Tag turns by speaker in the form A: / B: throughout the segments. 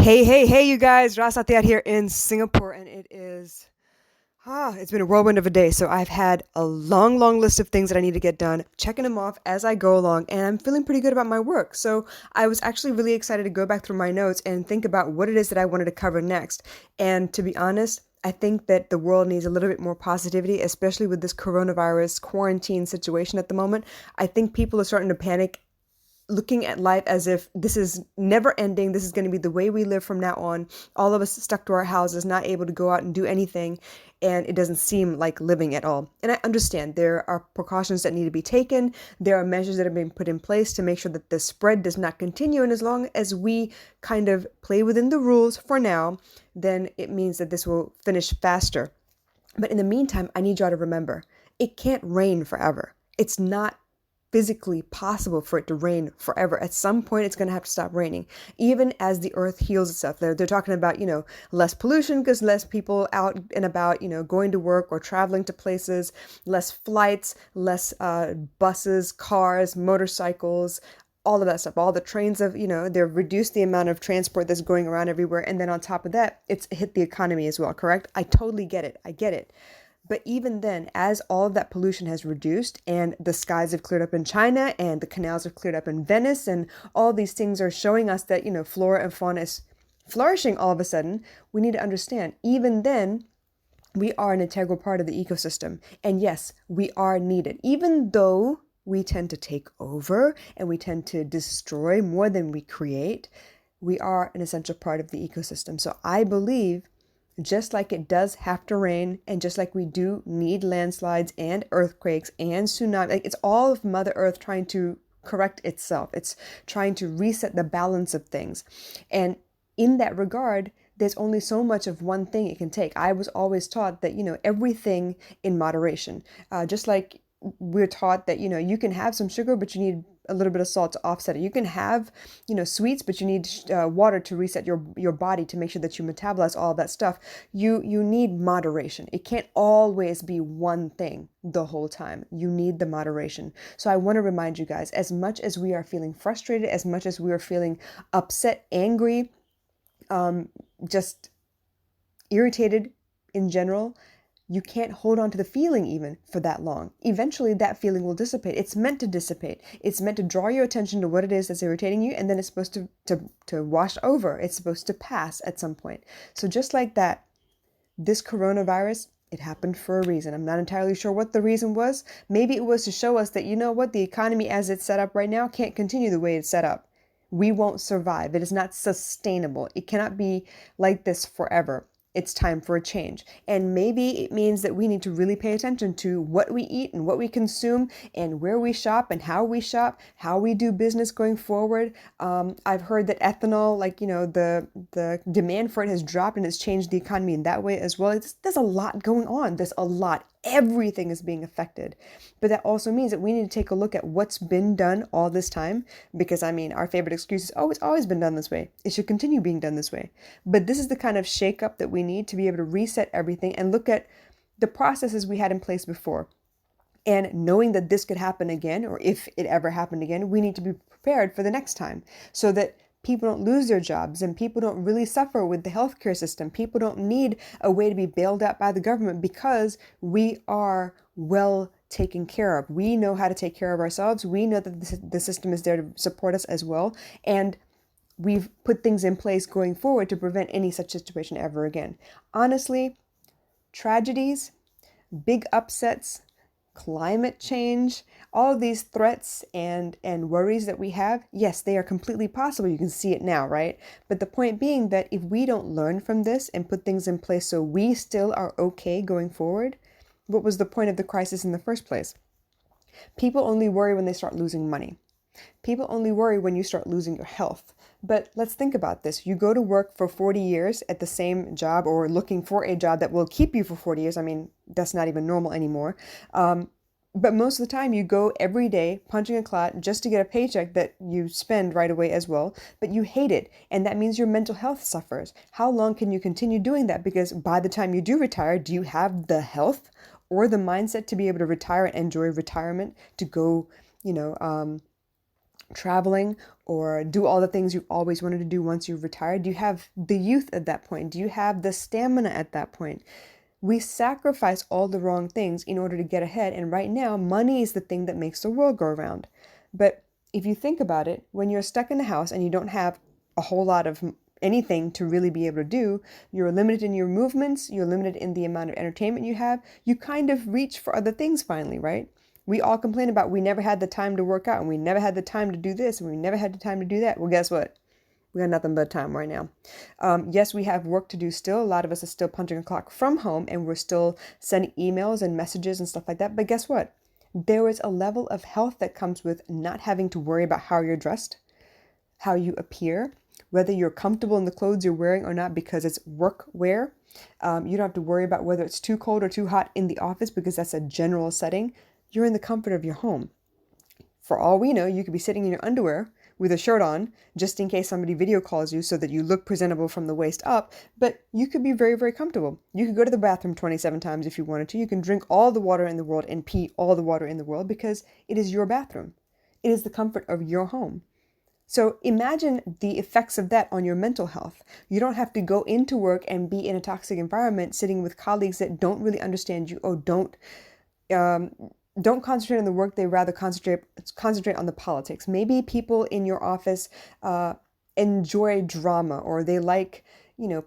A: Hey, you guys. Ras Atiyat here in Singapore, and it's been a whirlwind of a day. So I've had a long list of things that I need to get done, checking them off as I go along, and I'm feeling pretty good about my work. So I was actually really excited to go back through my notes and think about what it is that I wanted to cover next. And to be honest, I think that the world needs a little bit more positivity, especially with this coronavirus quarantine situation at the moment. I think people are starting to panic, looking at life as if this is never ending. This is going to be the way we live from now on. All of us stuck to our houses, not able to go out and do anything. And it doesn't seem like living at all. And I understand there are precautions that need to be taken. There are measures that have been put in place to make sure that the spread does not continue. And as long as we kind of play within the rules for now, then it means that this will finish faster. But in the meantime, I need y'all to remember, it can't rain forever. It's not physically possible for it to rain forever. At some point, it's going to have to stop raining. Even as the earth heals itself, they're talking about, less pollution because less people out and about, going to work or traveling to places, less flights, less buses, cars, motorcycles, all of that stuff, all the trains they've reduced the amount of transport that's going around everywhere. And then on top of that, it's hit the economy as well, correct? I totally get it. I get it. But even then, as all of that pollution has reduced and the skies have cleared up in China and the canals have cleared up in Venice, and all these things are showing us that, flora and fauna is flourishing all of a sudden, we need to understand, even then, we are an integral part of the ecosystem. And yes, we are needed. Even though we tend to take over and we tend to destroy more than we create, we are an essential part of the ecosystem. So I believe, just like it does have to rain, and just like we do need landslides and earthquakes and tsunami, like it's all of Mother Earth trying to correct itself. It's trying to reset the balance of things. And in that regard, there's only so much of one thing it can take. I was always taught that, everything in moderation. Just like we're taught that, you can have some sugar, but you need a little bit of salt to offset it. You can have, sweets, but you need water to reset your body to make sure that you metabolize all that stuff. You need moderation. It can't always be one thing the whole time. You need the moderation. So I want to remind you guys, as much as we are feeling frustrated, as much as we are feeling upset, angry, just irritated in general, you can't hold on to the feeling even for that long. Eventually that feeling will dissipate. It's meant to dissipate. It's meant to draw your attention to what it is that's irritating you, and then it's supposed to wash over. It's supposed to pass at some point. So just like that, this coronavirus, it happened for a reason. I'm not entirely sure what the reason was. Maybe it was to show us that, the economy as it's set up right now can't continue the way it's set up. We won't survive. It is not sustainable. It cannot be like this forever. It's time for a change. And maybe it means that we need to really pay attention to what we eat and what we consume and where we shop and how we do business going forward. I've heard that ethanol, the demand for it has dropped and has changed the economy in that way as well. There's a lot going on. There's a lot. Everything is being affected. But that also means that we need to take a look at what's been done all this time, because our favorite excuse is, oh, it's always been done this way. It should continue being done this way. But this is the kind of shakeup that we need to be able to reset everything and look at the processes we had in place before. And knowing that this could happen again, or if it ever happened again, we need to be prepared for the next time, so that people don't lose their jobs and people don't really suffer with the healthcare system. People don't need a way to be bailed out by the government, because we are well taken care of. We know how to take care of ourselves. We know that the system is there to support us as well. And we've put things in place going forward to prevent any such situation ever again. Honestly, tragedies, big upsets, climate change, all of these threats and worries that we have, yes, they are completely possible. You can see it now, right? But the point being that if we don't learn from this and put things in place so we still are okay going forward, what was the point of the crisis in the first place? People only worry when they start losing money. People only worry when you start losing your health. But let's think about this. You go to work for 40 years at the same job, or looking for a job that will keep you for 40 years. That's not even normal anymore. But most of the time you go every day punching a clock just to get a paycheck that you spend right away as well. But you hate it. And that means your mental health suffers. How long can you continue doing that? Because by the time you do retire, do you have the health or the mindset to be able to retire and enjoy retirement, to go, traveling or do all the things you've always wanted to do once you've retired? Do you have the youth at that point? Do you have the stamina at that point? We sacrifice all the wrong things in order to get ahead. And right now, money is the thing that makes the world go around. But if you think about it, when you're stuck in the house and you don't have a whole lot of anything to really be able to do, you're limited in your movements, you're limited in the amount of entertainment you have, you kind of reach for other things finally, right? We all complain about we never had the time to work out and we never had the time to do this and we never had the time to do that. Well, guess what? We got nothing but time right now. Yes, we have work to do still. A lot of us are still punching a clock from home and we're still sending emails and messages and stuff like that. But guess what? There is a level of health that comes with not having to worry about how you're dressed, how you appear, whether you're comfortable in the clothes you're wearing or not because it's work wear. You don't have to worry about whether it's too cold or too hot in the office because that's a general setting. You're in the comfort of your home. For all we know, you could be sitting in your underwear with a shirt on, just in case somebody video calls you so that you look presentable from the waist up, but you could be very, very comfortable. You could go to the bathroom 27 times if you wanted to. You can drink all the water in the world and pee all the water in the world because it is your bathroom. It is the comfort of your home. So imagine the effects of that on your mental health. You don't have to go into work and be in a toxic environment sitting with colleagues that don't really understand you or don't concentrate on the work. They rather concentrate on the politics. Maybe people in your office enjoy drama or they like,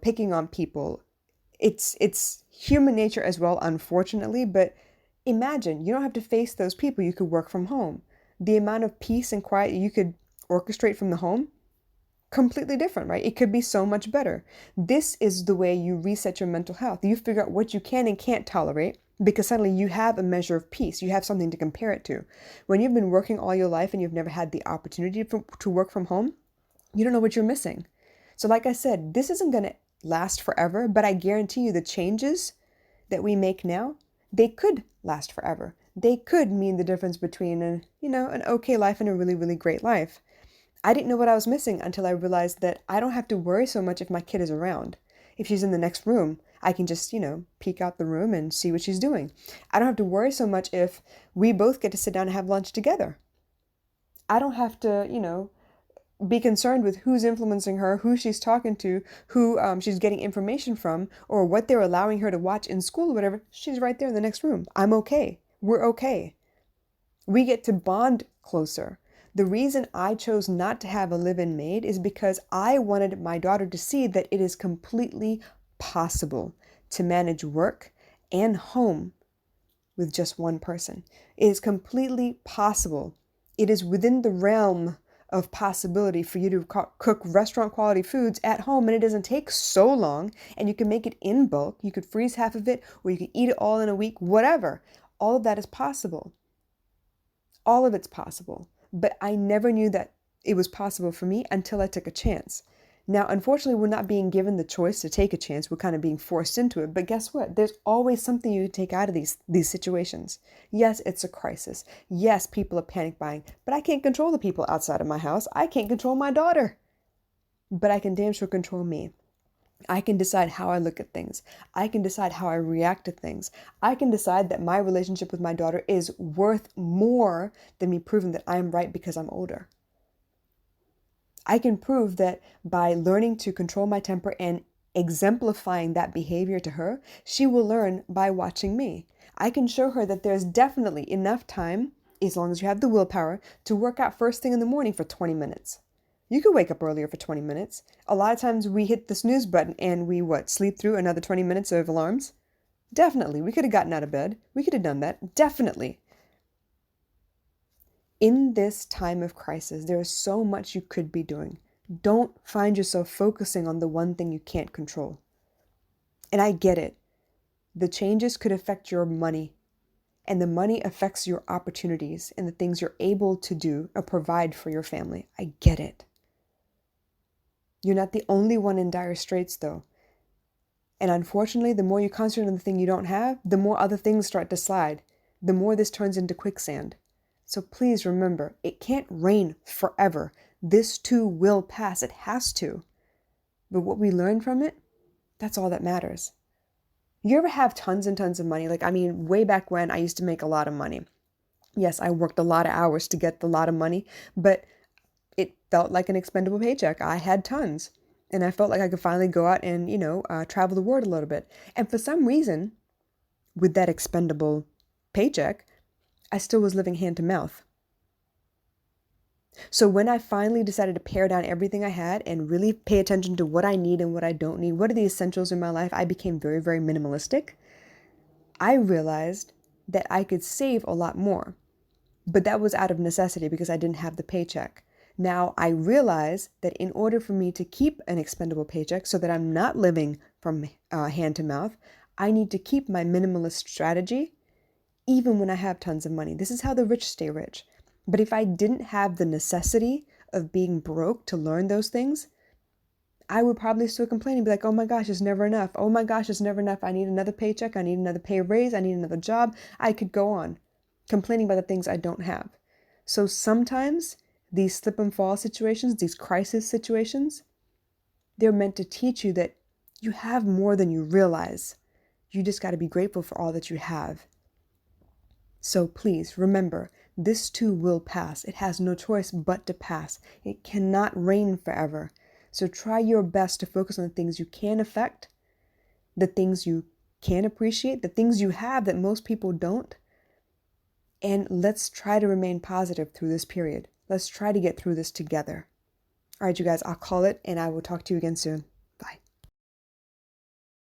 A: picking on people. It's human nature as well, unfortunately, but imagine you don't have to face those people. You could work from home. The amount of peace and quiet you could orchestrate from the home, completely different, right? It could be so much better. This is the way you reset your mental health. You figure out what you can and can't tolerate because suddenly you have a measure of peace. You have something to compare it to. When you've been working all your life and you've never had the opportunity to work from home, you don't know what you're missing. So like I said, this isn't going to last forever, but I guarantee you the changes that we make now, they could last forever. They could mean the difference between an okay life and a really, really great life. I didn't know what I was missing until I realized that I don't have to worry so much if my kid is around. If she's in the next room, I can just, peek out the room and see what she's doing. I don't have to worry so much if we both get to sit down and have lunch together. I don't have to, be concerned with who's influencing her, who she's talking to, who she's getting information from, or what they're allowing her to watch in school or whatever. She's right there in the next room. I'm okay. We're okay. We get to bond closer. The reason I chose not to have a live-in maid is because I wanted my daughter to see that it is completely possible to manage work and home with just one person. It is completely possible. It is within the realm of possibility for you to cook restaurant quality foods at home, and it doesn't take so long, and you can make it in bulk. You could freeze half of it, or you could eat it all in a week, whatever. All of that is possible. All of it's possible. But I never knew that it was possible for me until I took a chance. Now, unfortunately, we're not being given the choice to take a chance. We're kind of being forced into it. But guess what? There's always something you can take out of these situations. Yes, it's a crisis. Yes, people are panic buying. But I can't control the people outside of my house. I can't control my daughter. But I can damn sure control me. I can decide how I look at things. I can decide how I react to things. I can decide that my relationship with my daughter is worth more than me proving that I'm right because I'm older. I can prove that by learning to control my temper and exemplifying that behavior to her, she will learn by watching me. I can show her that there's definitely enough time, as long as you have the willpower, to work out first thing in the morning for 20 minutes. You could wake up earlier for 20 minutes. A lot of times we hit the snooze button and we sleep through another 20 minutes of alarms? Definitely. We could have gotten out of bed. We could have done that. Definitely. In this time of crisis, there is so much you could be doing. Don't find yourself focusing on the one thing you can't control. And I get it. The changes could affect your money, and the money affects your opportunities and the things you're able to do or provide for your family. I get it. You're not the only one in dire straits, though. And unfortunately, the more you concentrate on the thing you don't have, the more other things start to slide. The more this turns into quicksand. So please remember, it can't rain forever. This too will pass. It has to. But what we learn from it, that's all that matters. You ever have tons and tons of money? Way back when I used to make a lot of money. Yes, I worked a lot of hours to get the lot of money, but felt like an expendable paycheck. I had tons. And I felt like I could finally go out and, travel the world a little bit. And for some reason, with that expendable paycheck, I still was living hand to mouth. So when I finally decided to pare down everything I had and really pay attention to what I need and what I don't need, what are the essentials in my life, I became very, very minimalistic. I realized that I could save a lot more, but that was out of necessity because I didn't have the paycheck. Now I realize that in order for me to keep an expendable paycheck so that I'm not living from hand to mouth, I need to keep my minimalist strategy even when I have tons of money. This is how the rich stay rich. But if I didn't have the necessity of being broke to learn those things, I would probably still complain and be like, oh my gosh, it's never enough. Oh my gosh, it's never enough. I need another paycheck. I need another pay raise. I need another job. I could go on complaining about the things I don't have. So sometimes these slip and fall situations, these crisis situations, they're meant to teach you that you have more than you realize. You just got to be grateful for all that you have. So please remember, this too will pass. It has no choice but to pass. It cannot reign forever. So try your best to focus on the things you can affect, the things you can appreciate, the things you have that most people don't. And let's try to remain positive through this period. Let's try to get through this together. All right, you guys, I'll call it and I will talk to you again soon.